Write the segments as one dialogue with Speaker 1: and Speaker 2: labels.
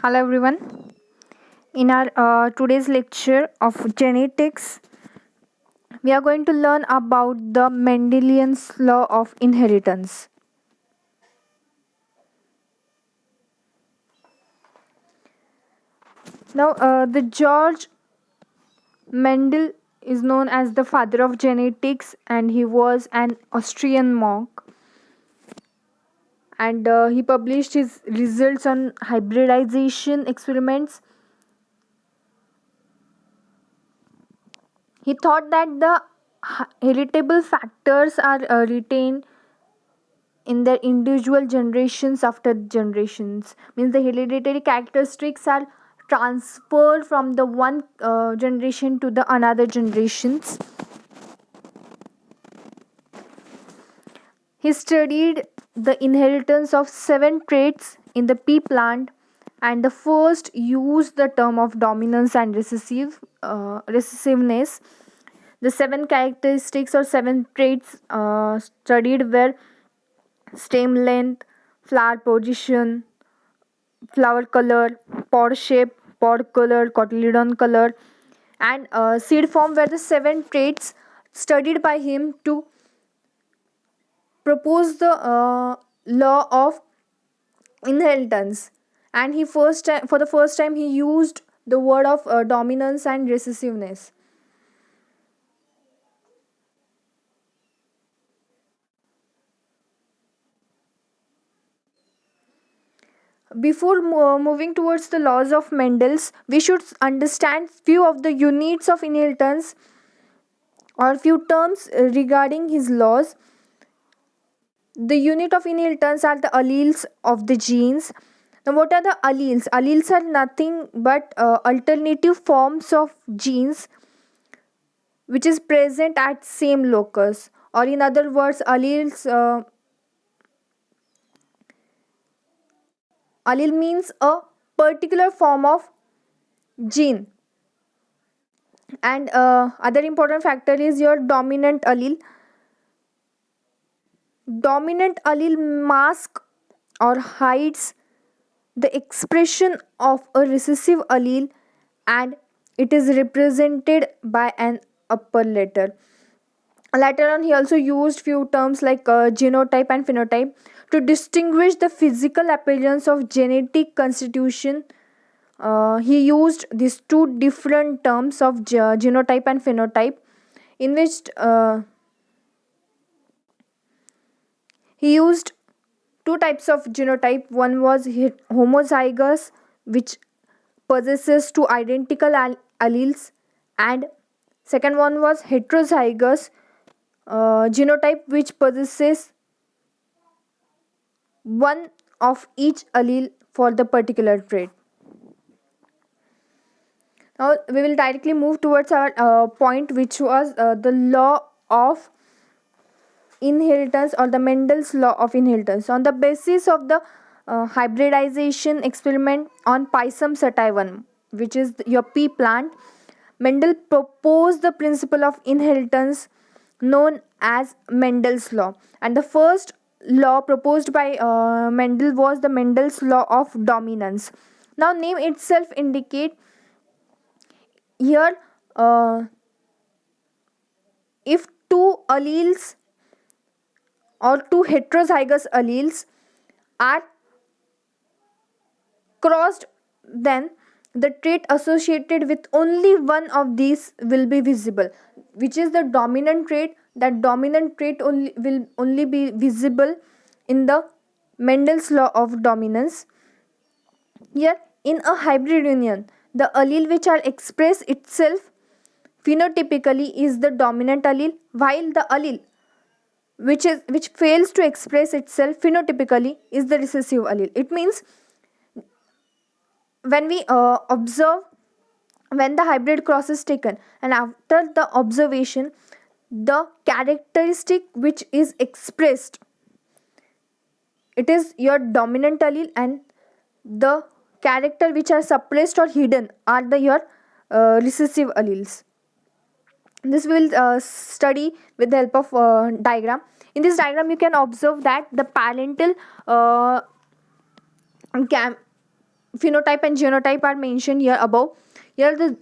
Speaker 1: Hello everyone. In our today's lecture of genetics, we are going to learn about the Mendelian's law of inheritance. Now, the George Mendel is known as the father of genetics, and he was an Austrian monk. And he published his results on hybridization experiments. He thought that the heritable factors are retained in their individual generations after generations, means the hereditary characteristics are transferred from the one generation to the another generations. He studied the inheritance of 7 traits in the pea plant, and the first used the term of dominance and recessiveness. The 7 characteristics or 7 traits studied were stem length, flower position, flower color, pod shape, pod color, cotyledon color, and seed form were the 7 traits studied by him to propose the law of inheritance. And for the first time he used the word of dominance and recessiveness. Before moving towards the laws of Mendel's, we should understand few of the units of inheritance or few terms regarding his laws. The unit of inheritance are the alleles of the genes. Now, what are the alleles? Alleles are nothing but alternative forms of genes which is present at same locus, or in other words, allele means a particular form of gene. And other important factor is your dominant allele. Dominant allele masks or hides the expression of a recessive allele, and it is represented by an upper letter. Later on, he also used few terms like genotype and phenotype to distinguish the physical appearance of genetic constitution. He used these two different terms of genotype and phenotype, in which he used two types of genotype. One was homozygous, which possesses two identical alleles, and second one was heterozygous genotype, which possesses one of each allele for the particular trait. Now we will directly move towards our point, which was the law of inheritance, or the Mendel's law of inheritance. On the basis of the hybridization experiment on Pisum sativum, which is your pea plant, Mendel proposed the principle of inheritance known as Mendel's law. And the first law proposed by Mendel was the Mendel's law of dominance. Now, name itself indicate here, if two alleles or two heterozygous alleles are crossed, then the trait associated with only one of these will be visible, which is the dominant trait. That dominant trait will only be visible in the Mendel's law of dominance. Here, in a hybrid union, the allele which are express itself phenotypically is the dominant allele, while the allele which fails to express itself phenotypically is the recessive allele. It means when we observe, when the hybrid cross is taken, and after the observation, the characteristic which is expressed, it is your dominant allele, and the character which are suppressed or hidden are the your recessive alleles. This we will study with the help of diagram. In this diagram, you can observe that the parental phenotype and genotype are mentioned here above. Here the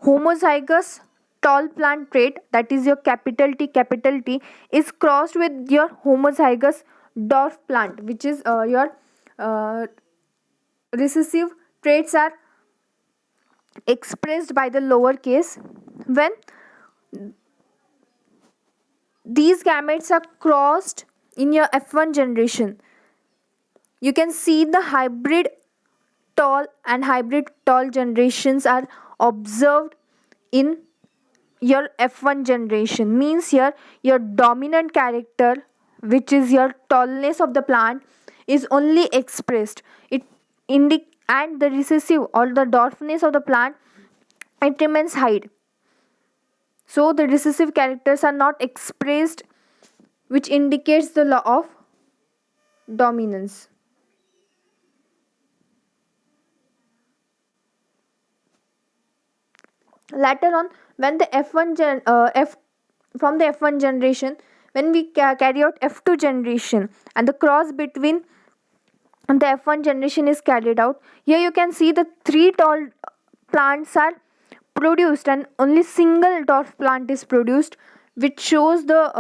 Speaker 1: homozygous tall plant trait, that is your capital T, is crossed with your homozygous dwarf plant, which is your uh, recessive traits are expressed by the lowercase. When these gametes are crossed in your F1 generation, you can see the hybrid tall and hybrid tall generations are observed in your F1 generation. Means here your dominant character, which is your tallness of the plant, is only expressed. It and the recessive or the dwarfness of the plant, it remains hide. So the recessive characters are not expressed, which indicates the law of dominance. Later on, when the from the F1 generation, when we carry out F2 generation and the cross between the F1 generation is carried out, here you can see the three tall plants are produced and only single dwarf plant is produced, which shows the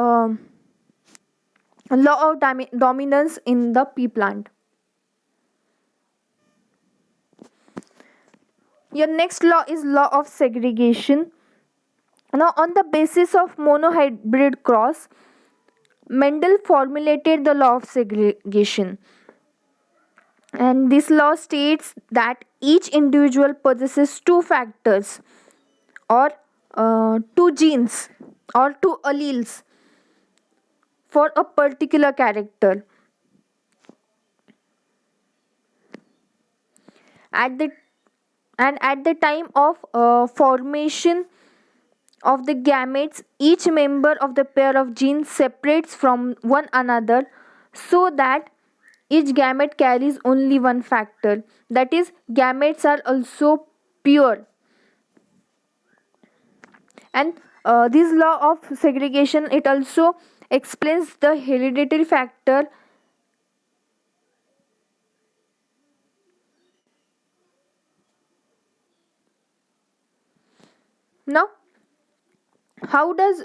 Speaker 1: law of dominance in the pea plant. Your next law is law of segregation. Now, on the basis of monohybrid cross, Mendel formulated the law of segregation. And this law states that each individual possesses two factors or two genes or two alleles for a particular character. At the time of formation of the gametes, each member of the pair of genes separates from one another so that each gamete carries only one factor. That is, gametes are also pure. And this law of segregation, it also explains the hereditary factor. Now, how does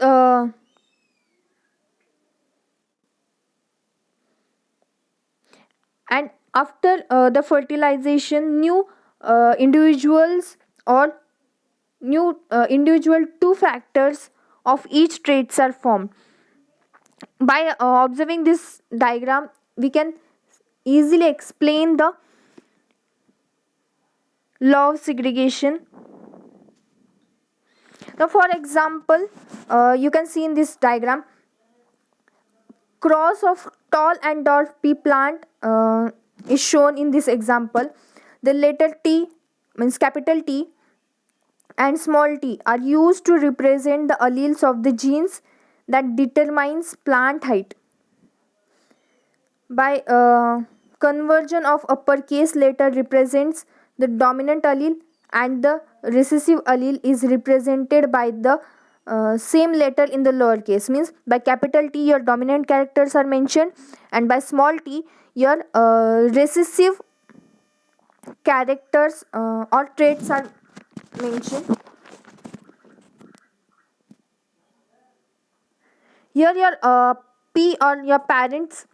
Speaker 1: and after the fertilization, new individuals or new individual two factors of each traits are formed. By observing this diagram, we can easily explain the law of segregation. Now, for example, you can see in this diagram, cross of tall and dwarf pea plant is shown in this example. The letter T, means capital T, and small t are used to represent the alleles of the genes that determines plant height. By conversion of uppercase letter represents the dominant allele, and the recessive allele is represented by the same letter in the lowercase. Means by capital T your dominant characters are mentioned, and by small t your recessive characters or traits are mentioned. Here your P or your parents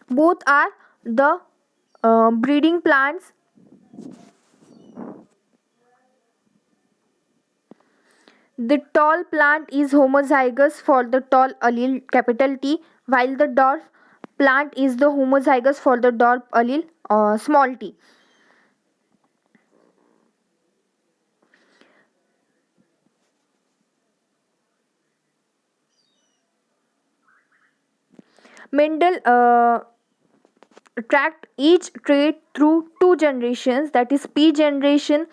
Speaker 1: both are the breeding plants. The tall plant is homozygous for the tall allele capital T, while the dwarf plant is the homozygous for the dwarf allele small t. Mendel tracked each trait through two generations, that is P generation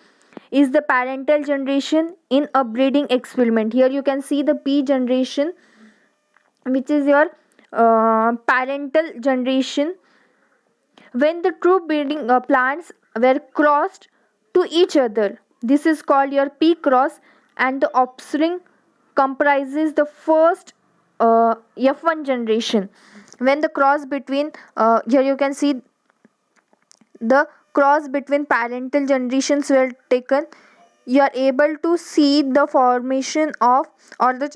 Speaker 1: is the parental generation in a breeding experiment. Here you can see the P generation, which is your parental generation when the true breeding plants were crossed to each other. This is called your P cross, and the offspring comprises the first F1 generation. when the cross between here you can see the cross between parental generations were taken, you are able to see the formation of or the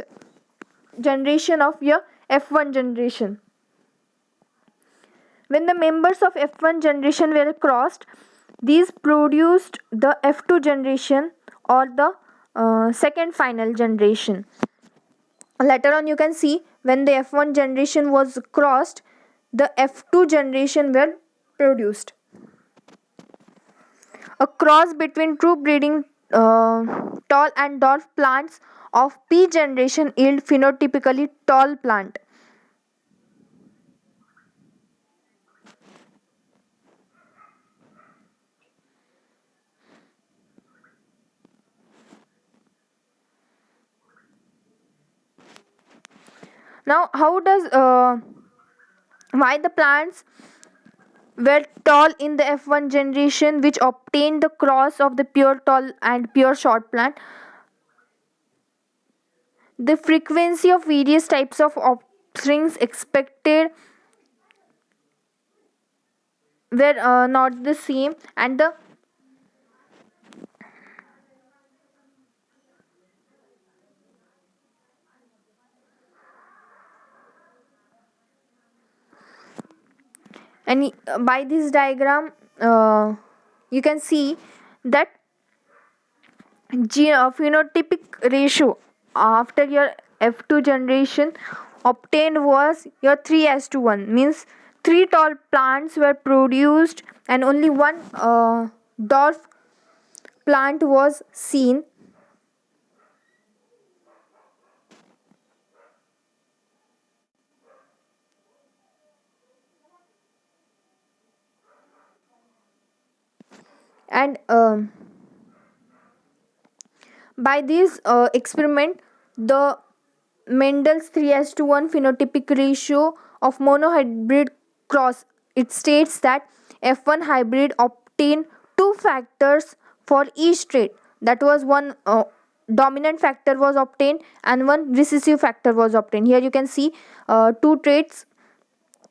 Speaker 1: generation of your F1 generation. When the members of F1 generation were crossed, these produced the F2 generation or the second final generation. Later on you can see when the F1 generation was crossed, the F2 generation were produced. A cross between true breeding tall and dwarf plants of P generation yield phenotypically tall plant. Now, how does why the plants were tall in the F1 generation which obtained the cross of the pure tall and pure short plant? The frequency of various types of offsprings expected were not the same, and the and by this diagram you can see that phenotypic ratio after your F2 generation obtained was your 3:1, means 3 tall plants were produced and only one dwarf plant was seen. And by this experiment, the Mendel's 3:1 phenotypic ratio of monohybrid cross, it states that F1 hybrid obtain two factors for each trait. That was one dominant factor was obtained and one recessive factor was obtained. Here you can see two traits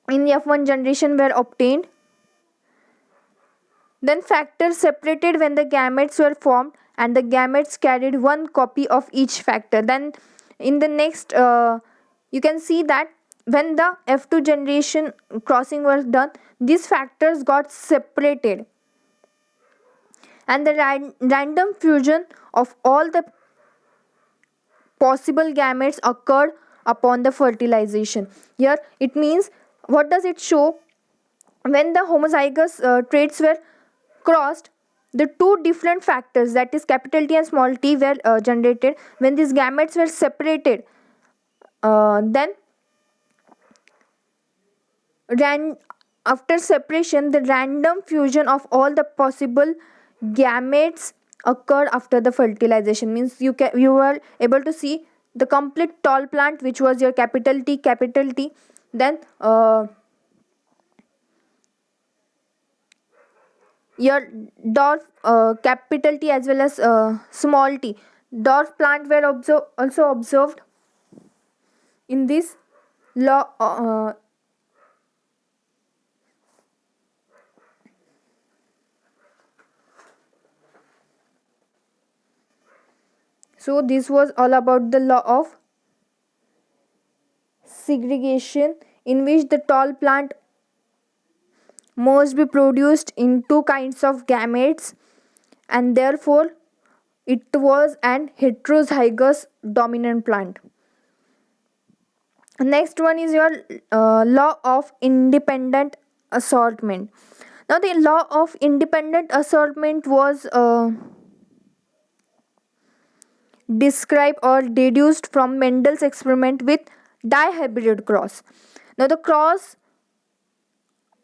Speaker 1: in the F1 generation were obtained. Then factors separated when the gametes were formed and the gametes carried one copy of each factor. Then in the next you can see that when the F2 generation crossing was done, these factors got separated and the random fusion of all the possible gametes occurred upon the fertilization. Here it means, what does it show? When the homozygous traits were crossed, the two different factors, that is capital T and small t, were generated. When these gametes were separated, then after separation the random fusion of all the possible gametes occurred after the fertilization, means you were able to see the complete tall plant which was your capital T, then your dwarf capital T as well as small t dwarf plant were also observed in this law. So this was all about the law of segregation, in which the tall plant must be produced in two kinds of gametes and therefore it was an heterozygous dominant plant. Next one is your law of independent assortment. Now the law of independent assortment was described or deduced from Mendel's experiment with dihybrid cross. Now the cross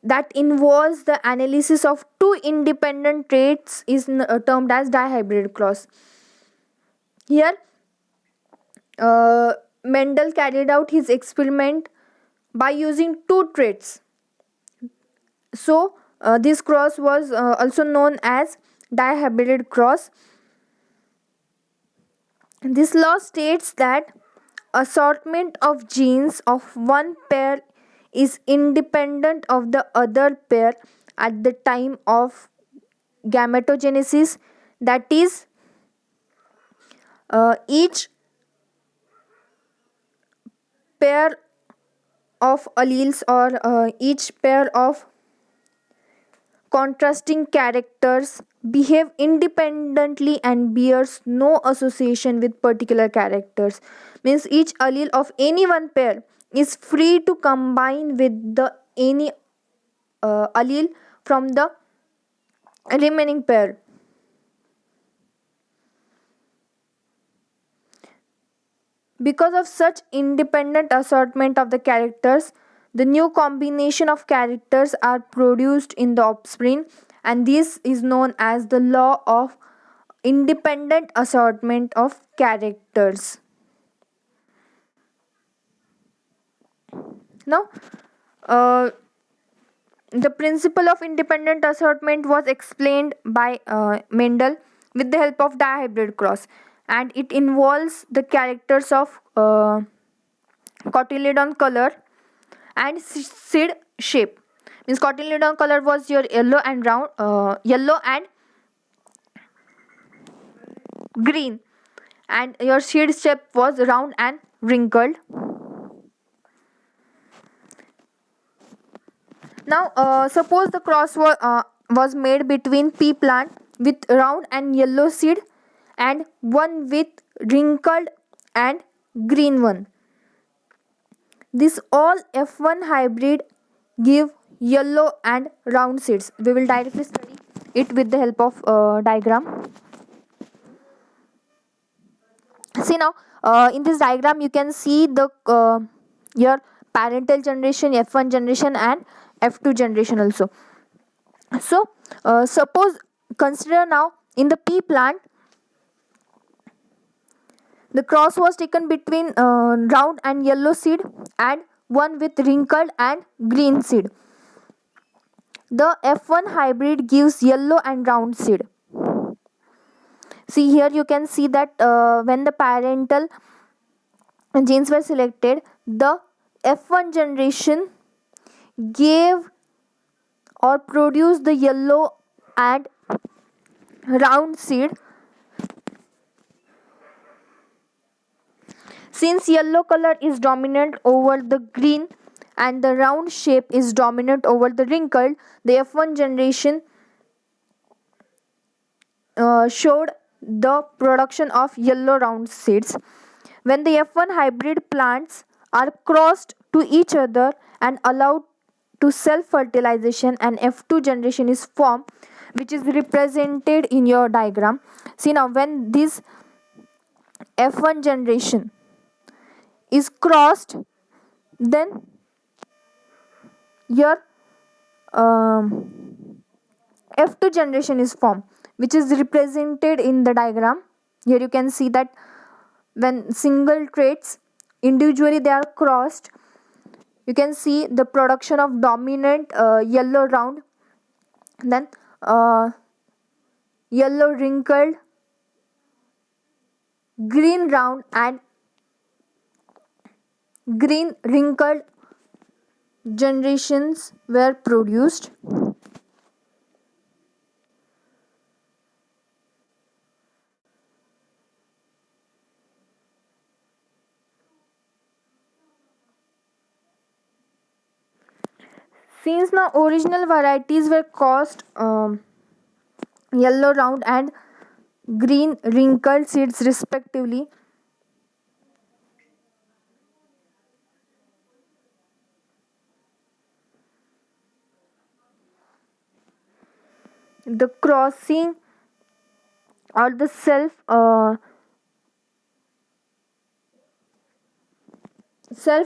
Speaker 1: that involves the analysis of two independent traits is termed as dihybrid cross. Here Mendel carried out his experiment by using two traits. So this cross was also known as dihybrid cross. This law states that assortment of genes of one pair is independent of the other pair at the time of gametogenesis. That is, each pair of alleles, or each pair of contrasting characters behave independently and bears no association with particular characters. Means each allele of any one pair is free to combine with the any allele from the remaining pair. Because of such independent assortment of the characters, the new combination of characters are produced in the offspring, and this is known as the law of independent assortment of characters. Now, uh, the principle of independent assortment was explained by Mendel with the help of dihybrid cross, and it involves the characters of cotyledon color and seed shape. Means cotyledon color was your yellow and round, yellow and green, and your seed shape was round and wrinkled. Now, suppose the cross was made between pea plant with round and yellow seed and one with wrinkled and green one. This all F1 hybrid give yellow and round seeds. We will directly study it with the help of diagram. See now, in this diagram you can see the your parental generation, F1 generation and F2 generation also. So suppose, consider now, in the pea plant the cross was taken between round and yellow seed and one with wrinkled and green seed. The F1 hybrid gives yellow and round seed. See here, you can see that when the parental genes were selected, the F1 generation gave or produced the yellow and round seed. Since yellow color is dominant over the green and the round shape is dominant over the wrinkled, the F1 generation showed the production of yellow round seeds. When the F1 hybrid plants are crossed to each other and allowed to self fertilization, and F2 generation is formed, which is represented in your diagram. See now, when this F1 generation is crossed, then your F2 generation is formed, which is represented in the diagram. Here you can see that when single traits individually they are crossed, you can see the production of dominant yellow round, then yellow wrinkled, green round and green wrinkled generations were produced. Since the original varieties were caused yellow round and green wrinkled seeds respectively, the crossing or the self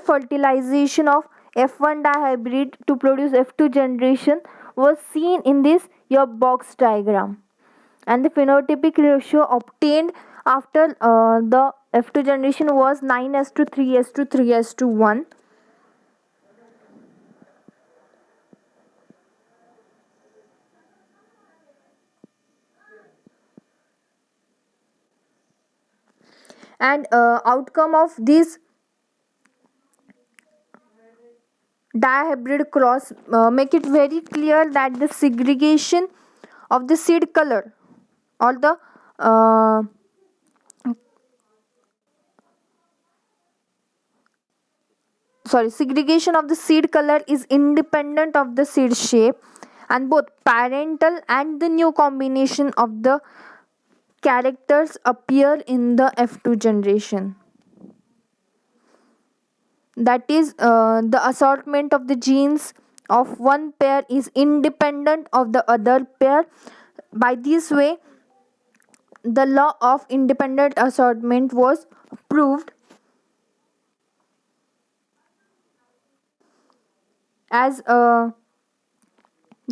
Speaker 1: fertilization of F1 dihybrid to produce F2 generation was seen in this your box diagram, and the phenotypic ratio obtained after the F2 generation was 9s to 3s to 3s to 1. And outcome of this dihybrid cross make it very clear that the segregation of the seed color or the segregation of the seed color is independent of the seed shape, and both parental and the new combination of the characters appear in the F2 generation. That is, the assortment of the genes of one pair is independent of the other pair. By this way, the law of independent assortment was proved. As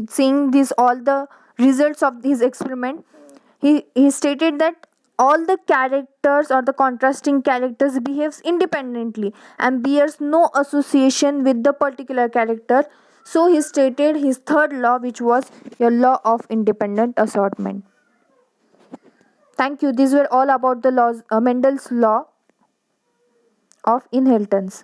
Speaker 1: seeing this all the results of his experiment, he stated that all the characters or the contrasting characters behaves independently and bears no association with the particular character. So he stated his third law, which was your law of independent assortment. Thank you. These were all about the laws, Mendel's law of inheritance.